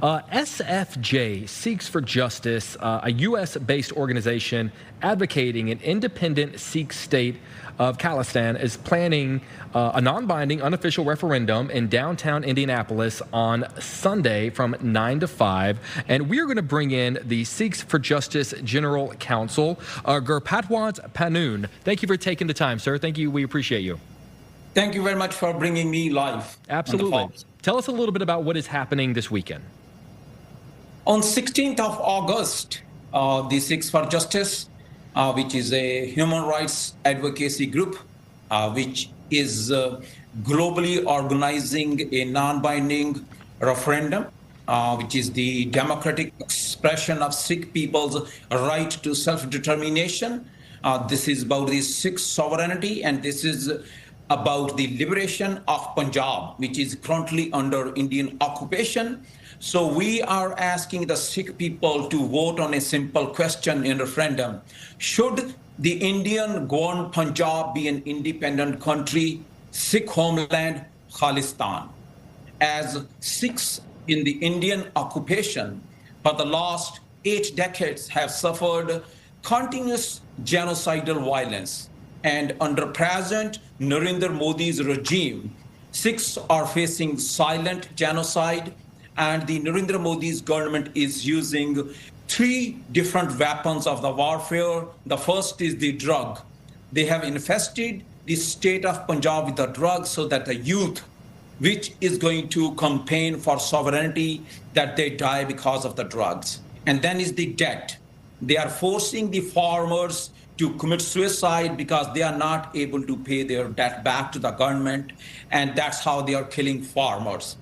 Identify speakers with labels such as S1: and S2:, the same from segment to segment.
S1: SFJ, Sikhs for Justice, a U.S.-based organization advocating an independent Sikh state of Khalistan, is planning a non-binding, unofficial referendum in downtown Indianapolis on Sunday from 9 to 5. And we're going to bring in the Sikhs for Justice General Counsel, Gurpatwant Panoon. Thank you for taking the time, sir. Thank you. We appreciate you.
S2: Thank you very much for bringing me live.
S1: Absolutely. Tell us a little bit about what is happening this weekend.
S2: On 16th of August, the Sikhs for Justice, which is a human rights advocacy group, which is globally organizing a non-binding referendum, which is the democratic expression of Sikh people's right to self-determination. This is about the Sikh sovereignty, and this is about the liberation of Punjab, which is currently under Indian occupation. So we are asking the Sikh people to vote on a simple question in referendum. Should the Indian governed Punjab be an independent country, Sikh homeland, Khalistan? As Sikhs in the Indian occupation for the last 8 decades have suffered continuous genocidal violence. And under President Narendra Modi's regime, Sikhs are facing silent genocide, and the Narendra Modi's government is using 3 different weapons of the warfare. The first is the drug. They have infested the state of Punjab with the drug so that the youth, which is going to campaign for sovereignty, that they die because of the drugs. And then is the debt. They are forcing the farmers to commit suicide because they are not able to pay their debt back to the government, and that's how they are killing farmers.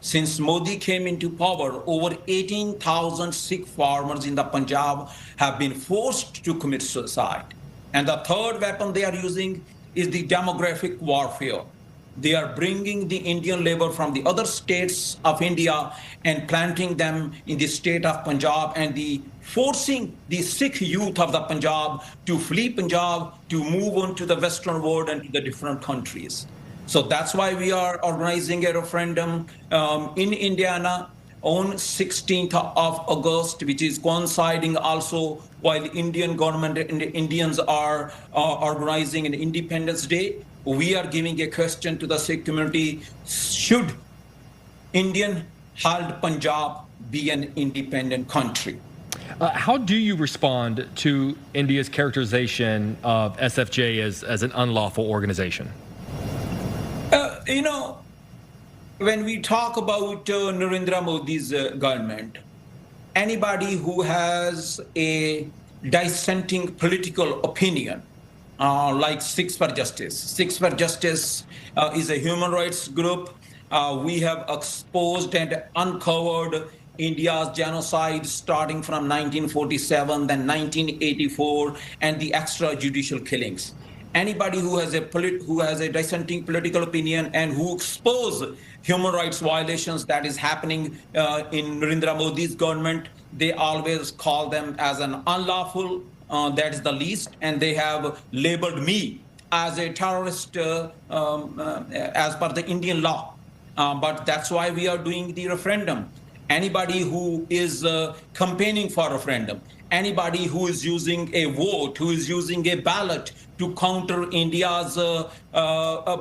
S2: Since Modi came into power, over 18,000 Sikh farmers in the Punjab have been forced to commit suicide. And the third weapon they are using is the demographic warfare. They are bringing the Indian labor from the other states of India and planting them in the state of Punjab, and forcing the Sikh youth of the Punjab to flee Punjab, to move on to the Western world and to the different countries. So that's why we are organizing a referendum in Indiana on 16th of August, which is coinciding also while the Indian government and the Indians are organizing an Independence Day. We are giving a question to the Sikh community: should Indian held Punjab be an independent country?
S1: How do you respond to India's characterization of SFJ as an unlawful organization?
S2: When we talk about Narendra Modi's government, anybody who has a dissenting political opinion, like Sikhs for Justice. Sikhs for Justice is a human rights group. We have exposed and uncovered India's genocide starting from 1947, then 1984, and the extrajudicial killings. Anybody who has a dissenting political opinion and who expose human rights violations that is happening in Narendra Modi's government, they always call them as an unlawful. That is the least, and they have labeled me as a terrorist as per the Indian law. But that's why we are doing the referendum. Anybody who is campaigning for a referendum, anybody who is using a vote, who is using a ballot to counter India's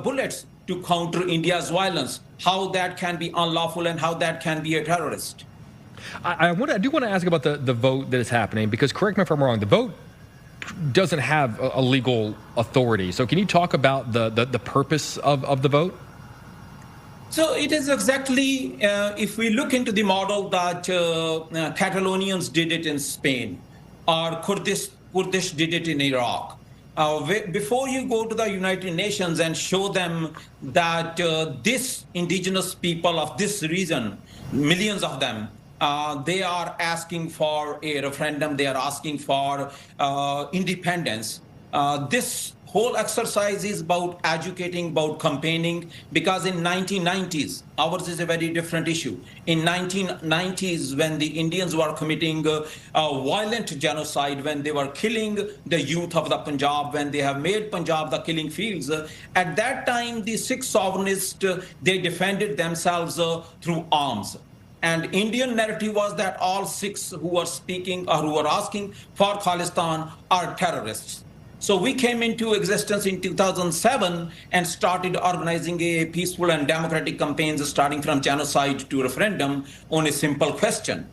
S2: bullets, to counter India's violence, how that can be unlawful and how that can be a terrorist.
S1: I do want to ask about the vote that is happening, because correct me if I'm wrong, the vote doesn't have a legal authority. So can you talk about the purpose of the vote?
S2: So it is exactly, if we look into the model that Catalonians did it in Spain, or Kurdish did it in Iraq. Before you go to the United Nations and show them that this indigenous people of this region, millions of them, they are asking for a referendum, they are asking for independence. This whole exercise is about educating, about campaigning, because in 1990s, ours is a very different issue. In 1990s, when the Indians were committing violent genocide, when they were killing the youth of the Punjab, when they have made Punjab the killing fields, at that time, the Sikh sovereignists, they defended themselves through arms. And Indian narrative was that all Sikhs who are speaking or who are asking for Khalistan are terrorists. So we came into existence in 2007 and started organizing a peaceful and democratic campaigns starting from genocide to referendum on a simple question.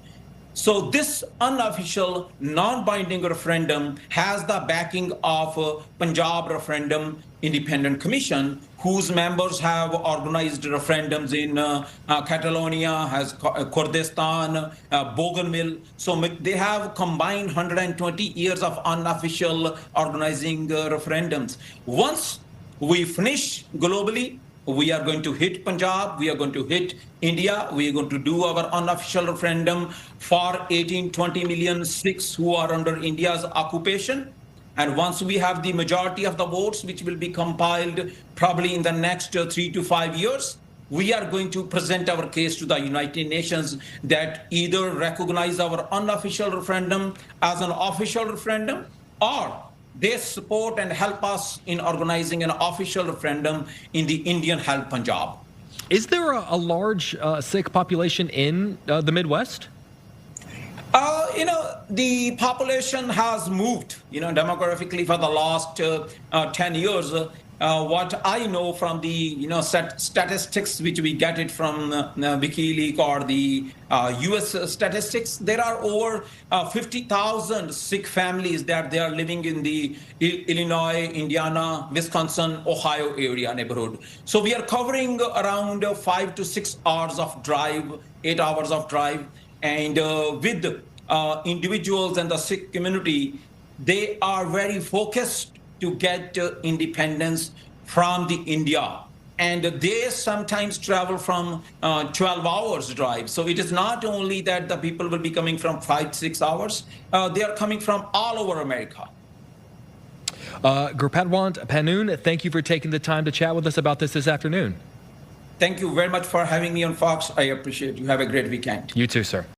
S2: So this unofficial, non-binding referendum has the backing of Punjab Referendum Independent Commission, whose members have organized referendums in Catalonia, has Kurdistan, Bougainville. So they have combined 120 years of unofficial organizing referendums. Once we finish globally, we are going to hit Punjab, we are going to hit India, we are going to do our unofficial referendum for 18-20 million Sikhs who are under India's occupation. And once we have the majority of the votes, which will be compiled probably in the next 3 to 5 years, we are going to present our case to the United Nations that either recognize our unofficial referendum as an official referendum, or they support and help us in organizing an official referendum in the Indian-held Punjab.
S1: Is there a large Sikh population in the Midwest?
S2: The population has moved, demographically for the last 10 years. What I know from the, statistics which we get it from WikiLeaks or the U.S. statistics, there are over 50,000 Sikh families that they are living in the Illinois, Indiana, Wisconsin, Ohio area neighborhood. So we are covering around 5 to 6 hours of drive, 8 hours of drive, and with individuals and the Sikh community, they are very focused to get independence from the India. And they sometimes travel from 12 hours drive. So it is not only that the people will be coming from 5-6 hours, they are coming from all over America.
S1: Gurpadwant Panoon, thank you for taking the time to chat with us about this afternoon.
S2: Thank you very much for having me on Fox. I appreciate it. You have a great weekend.
S1: You too, sir.